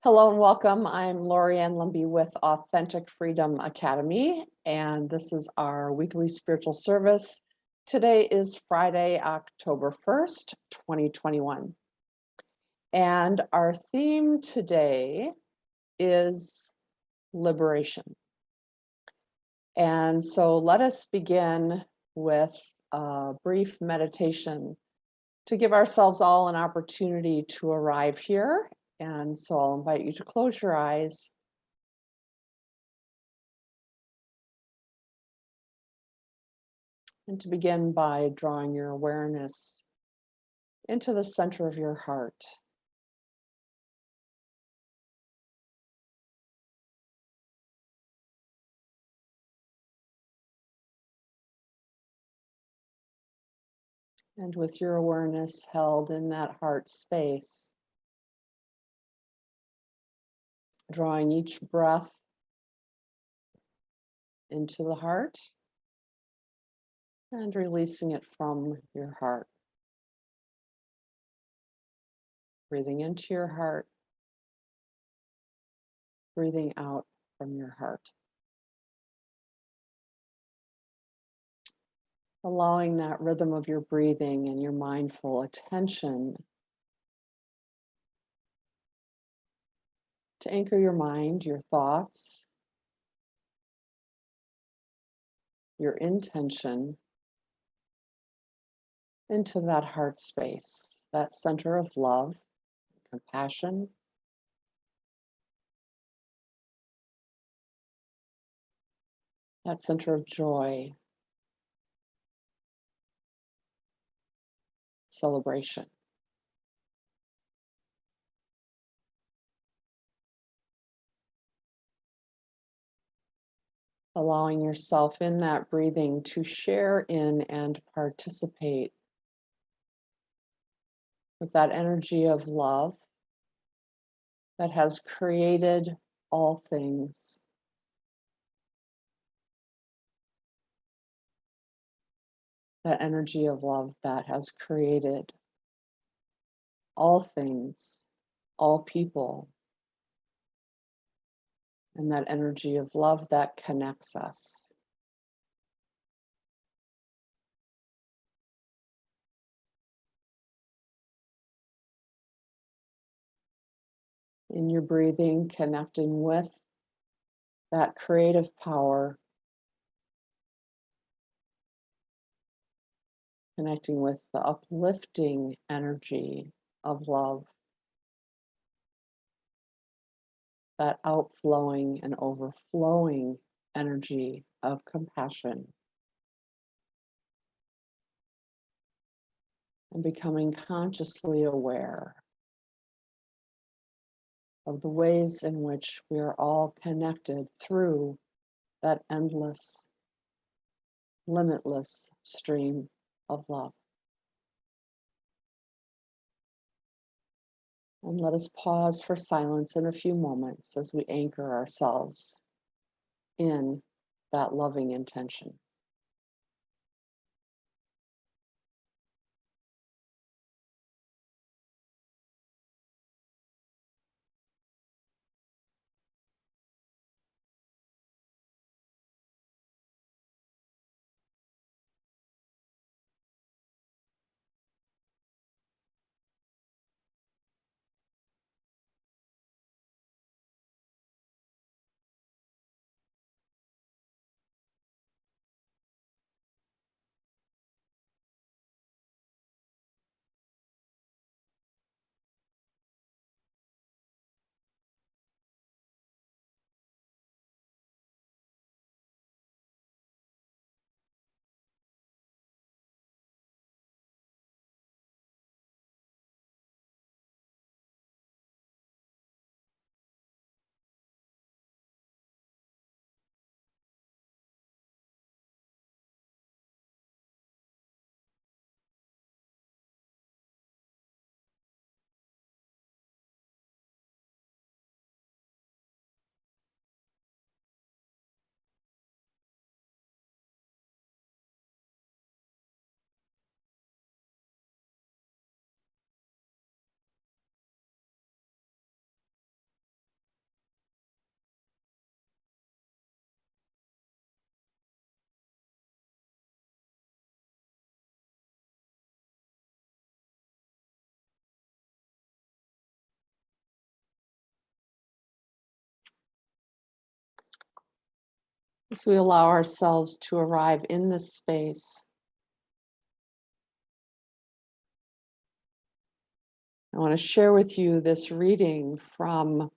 Hello and welcome. I'm Lorianne Lumby with Authentic Freedom Academy, and this is our weekly spiritual service. Today is Friday, October 1st, 2021. And our theme today is liberation. And so let us begin with a brief meditation to give ourselves all an opportunity to arrive here. And so I'll invite you to close your eyes and to begin by drawing your awareness into the center of your heart. And with your awareness held in that heart space, drawing each breath into the heart and releasing it from your heart. Breathing into your heart, breathing out from your heart. Allowing that rhythm of your breathing and your mindful attention to anchor your mind, your thoughts, your intention into that heart space, that center of love, compassion, that center of joy, celebration. Allowing yourself in that breathing to share in and participate with that energy of love that has created all things. That energy of love that has created all things, all people, and that energy of love that connects us. In your breathing, connecting with that creative power, connecting with the uplifting energy of love, that outflowing and overflowing energy of compassion, and becoming consciously aware of the ways in which we are all connected through that endless, limitless stream of love. And let us pause for silence in a few moments as we anchor ourselves in that loving intention. As we allow ourselves to arrive in this space, I want to share with you this reading from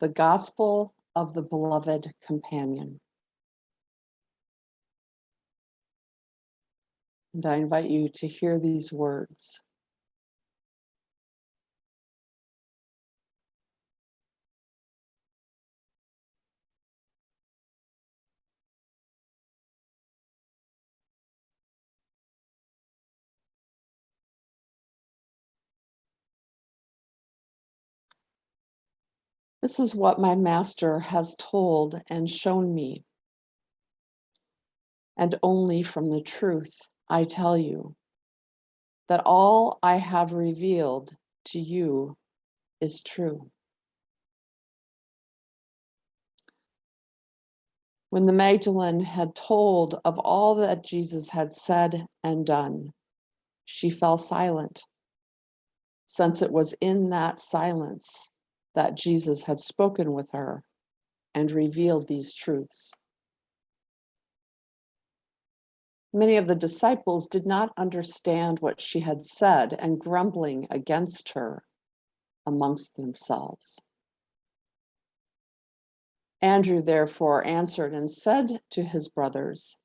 the Gospel of the Beloved Companion. And I invite you to hear these words. This is what my master has told and shown me. And only from the truth I tell you that all I have revealed to you is true. When the Magdalene had told of all that Jesus had said and done, she fell silent, since it was in that silence that Jesus had spoken with her and revealed these truths. Many of the disciples did not understand what she had said, and grumbling against her amongst themselves. Andrew therefore answered and said to his brothers,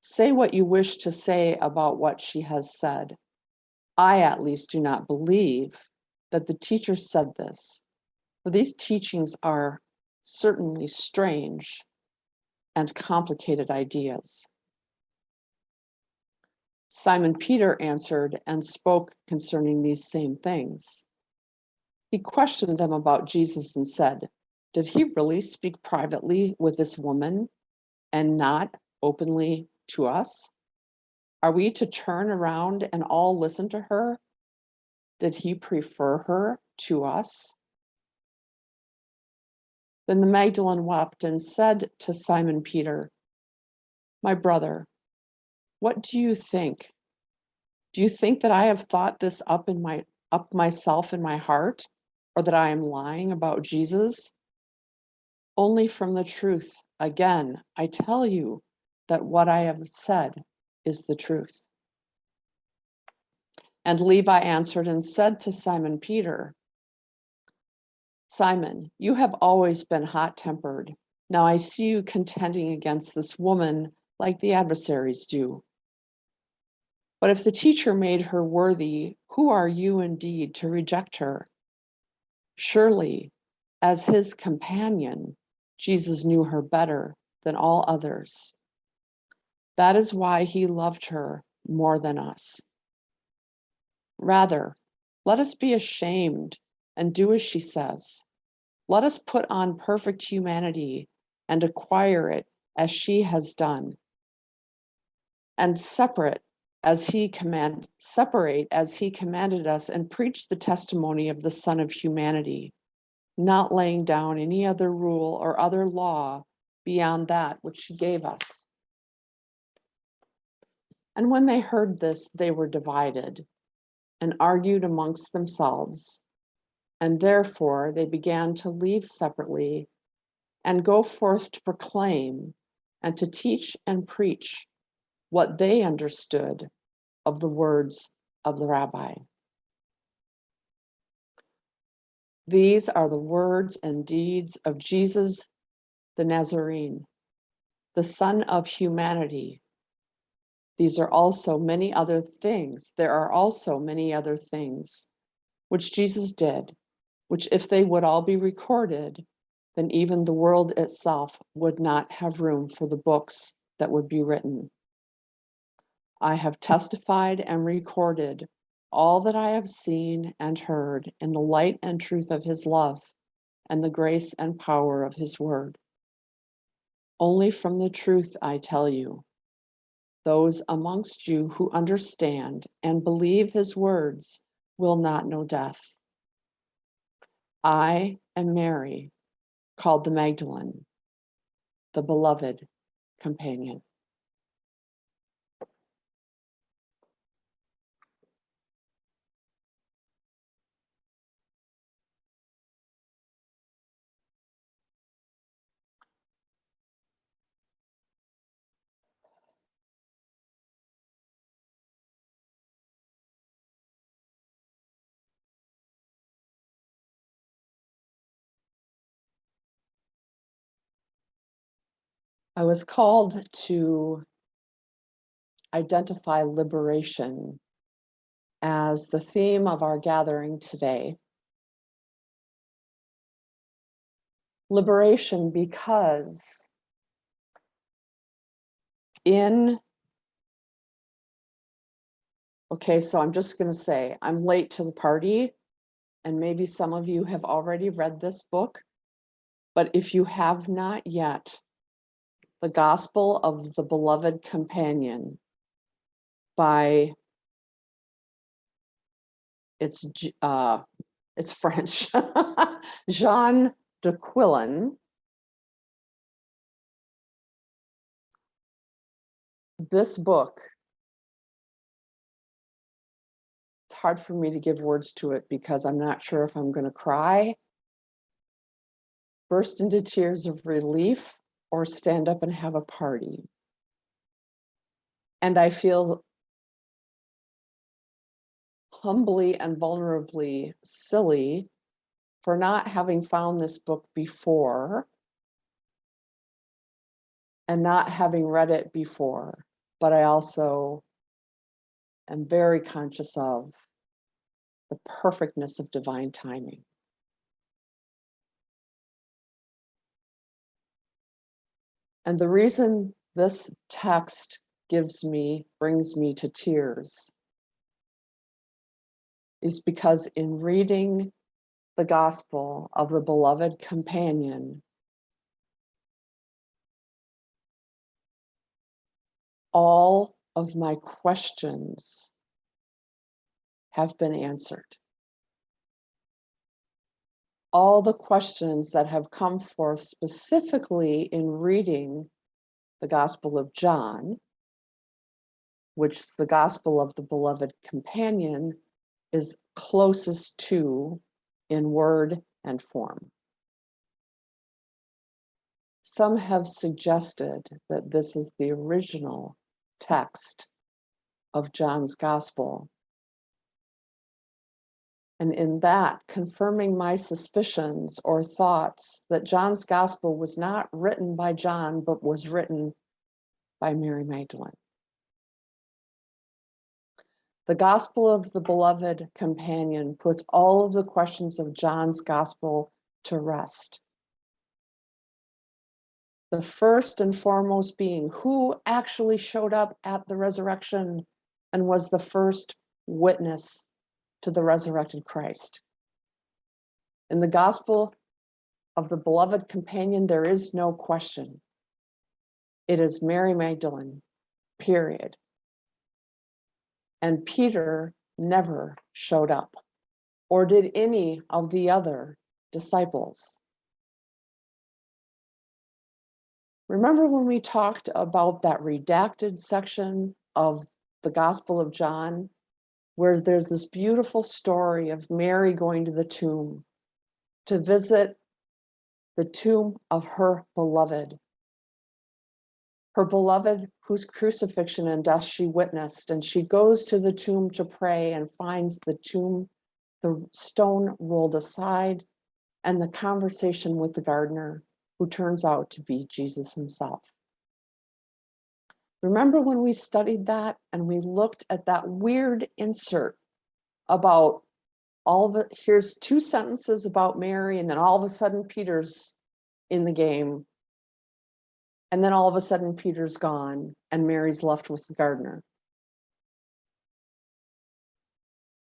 "Say what you wish to say about what she has said. I at least do not believe that the teacher said this, for these teachings are certainly strange and complicated ideas." Simon Peter answered and spoke concerning these same things. He questioned them about Jesus and said, "Did he really speak privately with this woman and not openly to us? Are we to turn around and all listen to her? Did he prefer her to us?" Then the Magdalene wept and said to Simon Peter, "My brother, what do you think? Do you think that I have thought this up myself in my heart, or that I am lying about Jesus? Only from the truth, again, I tell you that what I have said is the truth." And Levi answered and said to Simon Peter, "Simon, you have always been hot-tempered. Now I see you contending against this woman like the adversaries do. But if the teacher made her worthy, who are you indeed to reject her? Surely, as his companion, Jesus knew her better than all others. That is why he loved her more than us. Rather, let us be ashamed and do as she says. Let us put on perfect humanity and acquire it as she has done, and separate as he commanded us, and preach the testimony of the Son of Humanity, not laying down any other rule or other law beyond that which he gave us." And when they heard this, they were divided and argued amongst themselves. And therefore they began to leave separately and go forth to proclaim and to teach and preach what they understood of the words of the rabbi. These are the words and deeds of Jesus the Nazarene, the Son of Humanity. There are also many other things which Jesus did, which if they would all be recorded, then even the world itself would not have room for the books that would be written. I have testified and recorded all that I have seen and heard in the light and truth of his love and the grace and power of his word. Only from the truth I tell you, those amongst you who understand and believe his words will not know death. I am Mary, called the Magdalene, the beloved companion. I was called to identify liberation as the theme of our gathering today. Liberation because so I'm just going to say I'm late to the party, and maybe some of you have already read this book, but if you have not yet, The Gospel of the Beloved Companion by it's French, Jean de Quillen. This book, it's hard for me to give words to it because I'm not sure if I'm going to cry, burst into tears of relief, or stand up and have a party. And I feel humbly and vulnerably silly for not having found this book before and not having read it before. But I also am very conscious of the perfectness of divine timing. And the reason this text brings me to tears is because in reading the Gospel of the Beloved Companion, all of my questions have been answered. All the questions that have come forth specifically in reading the Gospel of John, which the Gospel of the Beloved Companion is closest to in word and form. Some have suggested that this is the original text of John's Gospel. And in that, confirming my suspicions or thoughts that John's Gospel was not written by John, but was written by Mary Magdalene. The Gospel of the Beloved Companion puts all of the questions of John's Gospel to rest. The first and foremost being who actually showed up at the resurrection and was the first witness to the resurrected Christ. In the Gospel of the Beloved Companion, there is no question. It is Mary Magdalene, period. And Peter never showed up, or did any of the other disciples. Remember when we talked about that redacted section of the Gospel of John, where there's this beautiful story of Mary going to the tomb to visit the tomb of her beloved whose crucifixion and death she witnessed. And she goes to the tomb to pray and finds the stone rolled aside, and the conversation with the gardener, who turns out to be Jesus himself. Remember when we studied that and we looked at that weird insert about here's two sentences about Mary, and then all of a sudden Peter's in the game. And then all of a sudden Peter's gone and Mary's left with the gardener.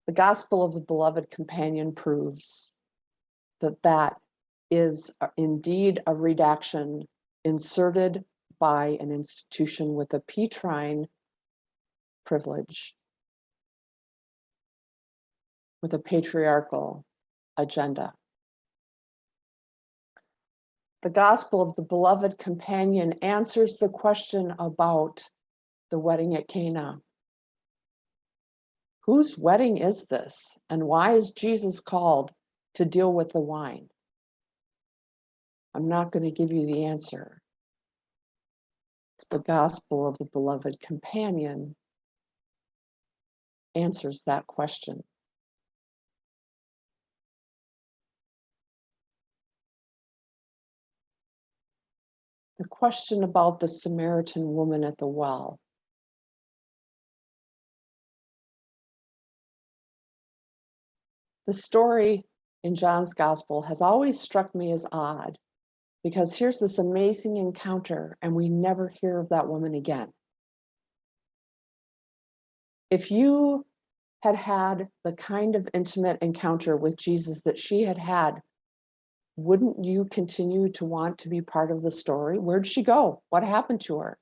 The Gospel of the Beloved Companion proves that that is indeed a redaction inserted by an institution with a Petrine privilege, with a patriarchal agenda. The Gospel of the Beloved Companion answers the question about the wedding at Cana. Whose wedding is this? And why is Jesus called to deal with the wine? I'm not going to give you the answer. The Gospel of the Beloved Companion answers that question. the question about the Samaritan woman at the well. The story in John's gospel has always struck me as odd because here's this amazing encounter and we never hear of that woman again. If you had had the kind of intimate encounter with Jesus that she had had, wouldn't you continue to want to be part of the story? Where'd she go? What happened to her?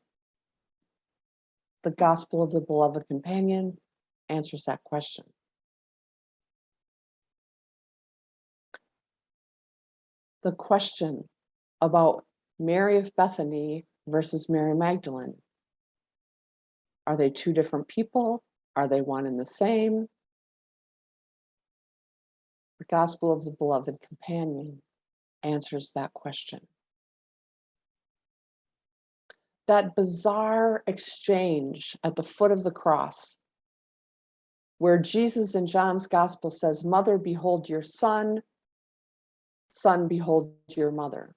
The Gospel of the Beloved Companion answers that question. The question about Mary of Bethany versus Mary Magdalene. Are they two different people? Are they one and the same? The Gospel of the Beloved Companion answers that question. That bizarre exchange at the foot of the cross, where Jesus in John's Gospel says, "Mother, behold your son. Son, behold your mother."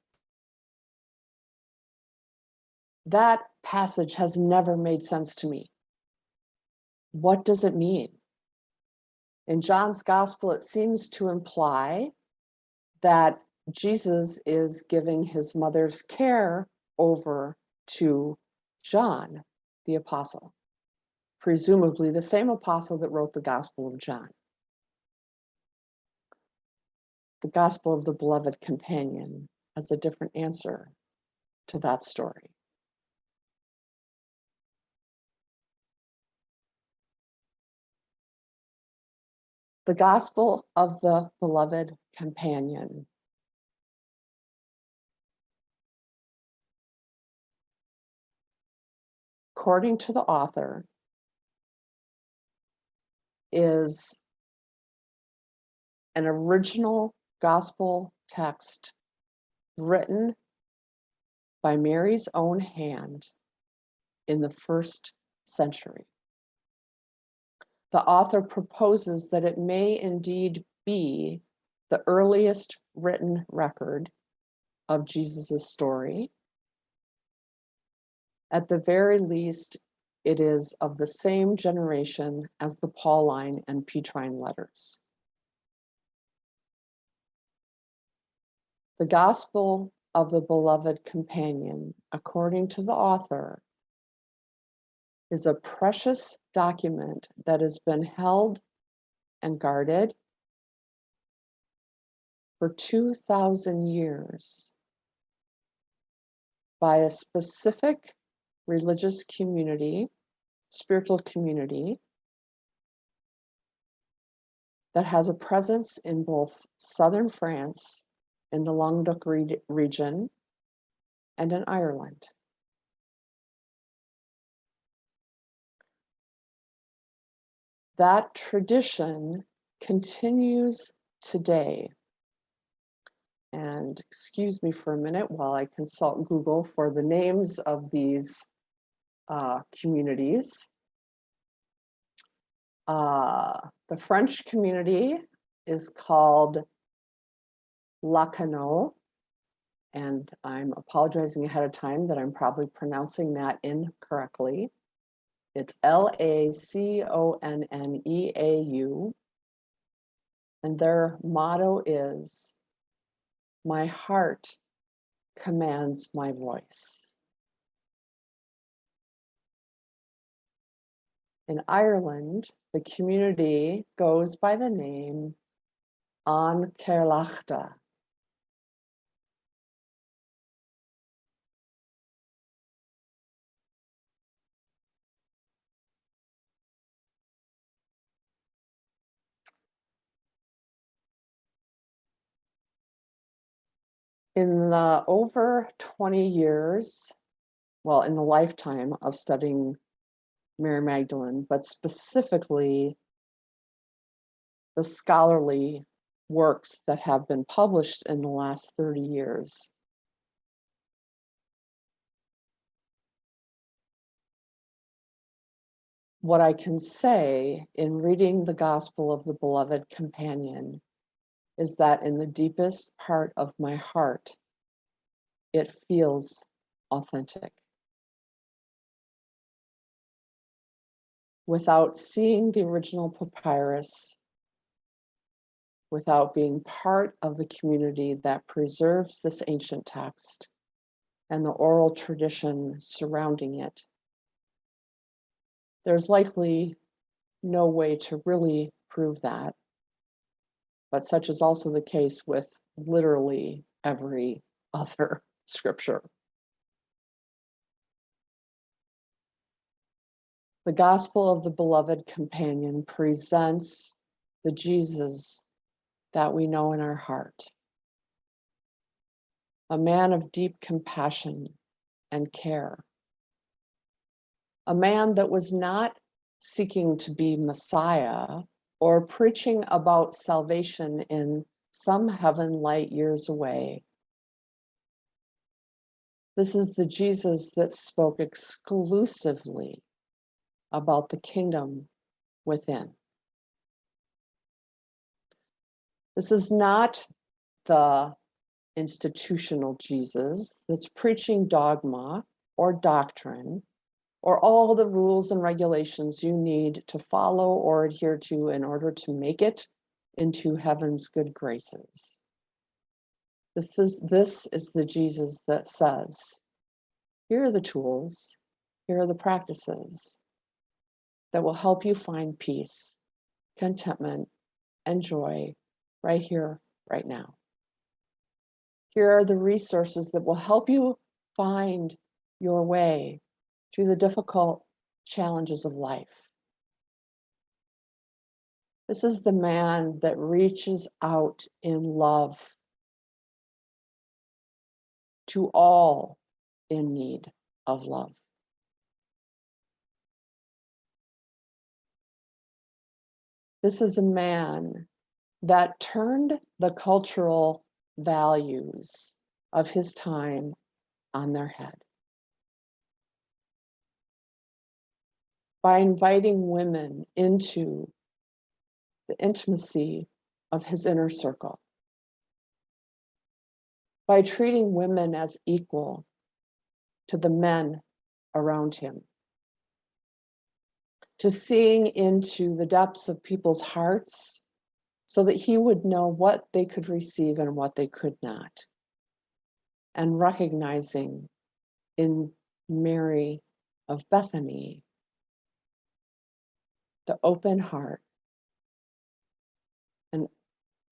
That passage has never made sense to me. What does it mean? In John's Gospel, it seems to imply that Jesus is giving his mother's care over to John, the apostle, presumably the same apostle that wrote the Gospel of John. The Gospel of the Beloved Companion has a different answer to that story. The Gospel of the Beloved Companion. According to the author, is an original gospel text written by Mary's own hand in the 1st century. The author proposes that it may indeed be the earliest written record of Jesus' story. At the very least, it is of the same generation as the Pauline and Petrine letters. The Gospel of the Beloved Companion, according to the author, is a precious document that has been held and guarded for 2,000 years by a specific religious community, spiritual community, that has a presence in both southern France, in the Languedoc region, and in Ireland. That tradition continues today. And excuse me for a minute while I consult Google for the names of these communities. The French community is called Lacanau, and I'm apologizing ahead of time that I'm probably pronouncing that incorrectly. It's Laconneau, and their motto is, "My heart commands my voice." In Ireland, the community goes by the name An Cairleachta. In the over 20 years, well, in the lifetime of studying Mary Magdalene, but specifically the scholarly works that have been published in the last 30 years, what I can say in reading the Gospel of the Beloved Companion is that in the deepest part of my heart, it feels authentic. Without seeing the original papyrus, without being part of the community that preserves this ancient text and the oral tradition surrounding it, there's likely no way to really prove that. But such is also the case with literally every other scripture. The gospel of the beloved companion presents the Jesus that we know in our heart. A man of deep compassion and care. A man that was not seeking to be Messiah or preaching about salvation in some heaven light years away. This is the Jesus that spoke exclusively about the kingdom within. This is not the institutional Jesus that's preaching dogma or doctrine or all the rules and regulations you need to follow or adhere to in order to make it into heaven's good graces. This is the Jesus that says, here are the tools, here are the practices that will help you find peace, contentment, and joy right here, right now. Here are the resources that will help you find your way through the difficult challenges of life. This is the man that reaches out in love to all in need of love. This is a man that turned the cultural values of his time on their head by inviting women into the intimacy of his inner circle, by treating women as equal to the men around him, to seeing into the depths of people's hearts so that he would know what they could receive and what they could not, and recognizing in Mary of Bethany the open heart and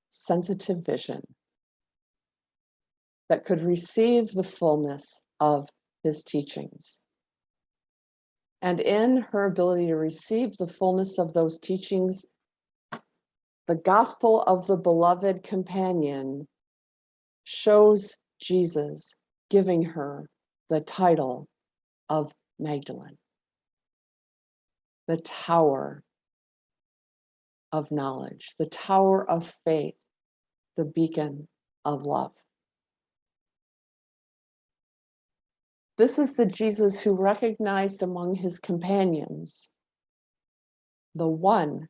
sensitive vision that could receive the fullness of his teachings. And in her ability to receive the fullness of those teachings, the gospel of the beloved companion shows Jesus giving her the title of Magdalene, the tower of knowledge, the tower of faith, the beacon of love. This is the Jesus who recognized among his companions the one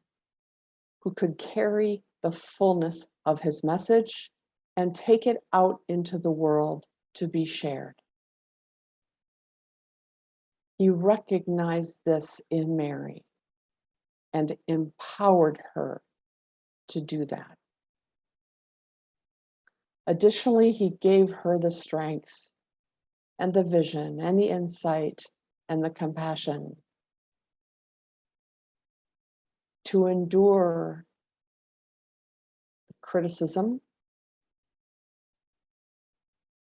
who could carry the fullness of his message and take it out into the world to be shared. He recognized this in Mary and empowered her to do that. Additionally, he gave her the strength and the vision and the insight and the compassion to endure criticism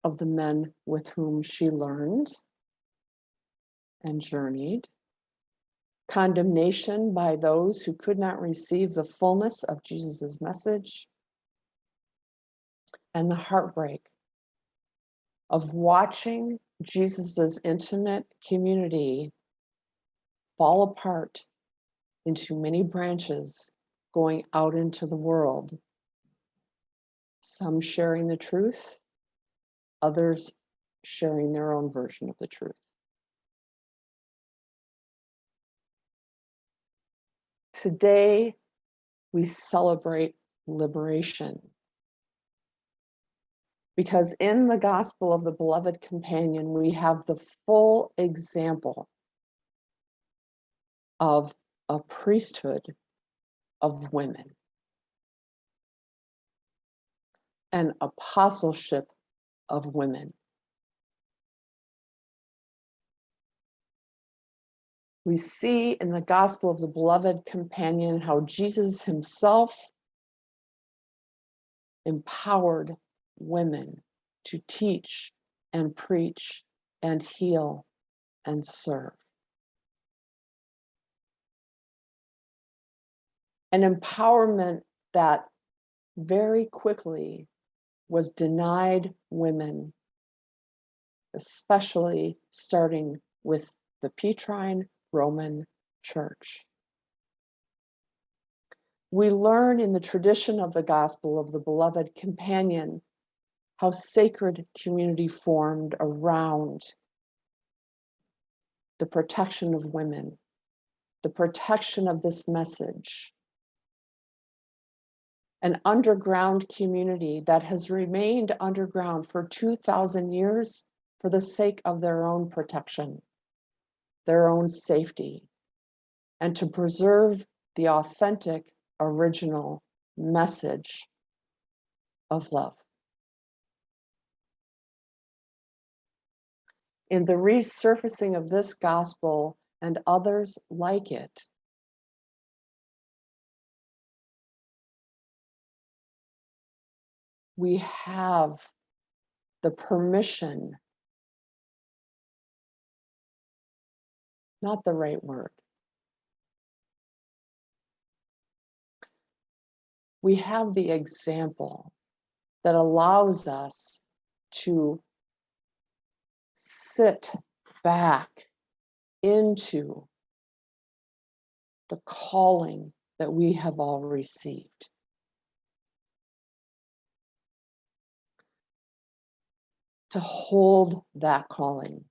of the men with whom she learned and journeyed, condemnation by those who could not receive the fullness of Jesus' message, and the heartbreak of watching Jesus's intimate community fall apart into many branches going out into the world, some sharing the truth, others sharing their own version of the truth. Today, we celebrate liberation. Because in the gospel of the beloved companion, we have the full example of a priesthood of women, an apostleship of women. We see in the gospel of the beloved companion how Jesus himself empowered women to teach and preach and heal and serve. An empowerment that very quickly was denied women, especially starting with the Petrine Roman Church. We learn in the tradition of the gospel of the beloved companion how sacred community formed around the protection of women, the protection of this message. An underground community that has remained underground for 2,000 years for the sake of their own protection, their own safety, and to preserve the authentic, original message of love. In the resurfacing of this gospel and others like it, we have the permission, not the right word. We have the example that allows us to sit back into the calling that we have all received. To hold that calling,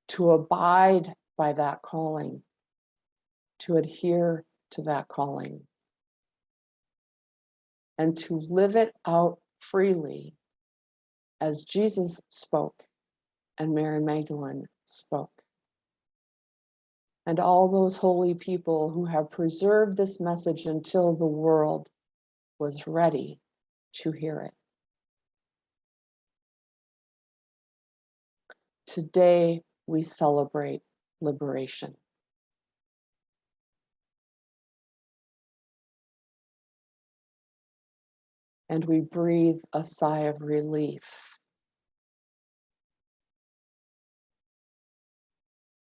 to abide by that calling, to adhere to that calling, and to live it out freely as Jesus spoke and Mary Magdalene spoke. And all those holy people who have preserved this message until the world was ready to hear it. Today, we celebrate liberation. And we breathe a sigh of relief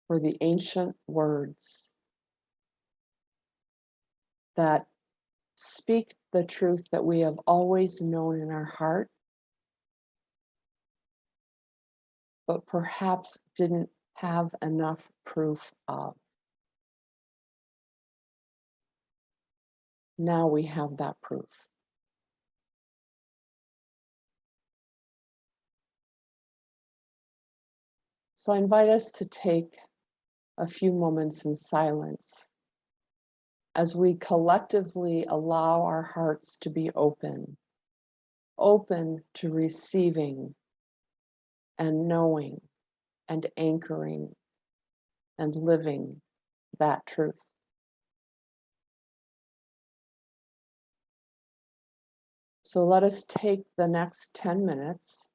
for the ancient words that speak the truth that we have always known in our heart, but perhaps didn't have enough proof of. Now we have that proof. So I invite us to take a few moments in silence as we collectively allow our hearts to be open to receiving and knowing and anchoring and living that truth. So let us take the next 10 minutes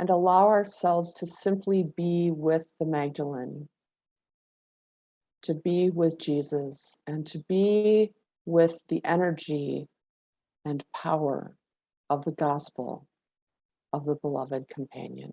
and allow ourselves to simply be with the Magdalene, to be with Jesus, and to be with the energy and power of the gospel of the beloved companion.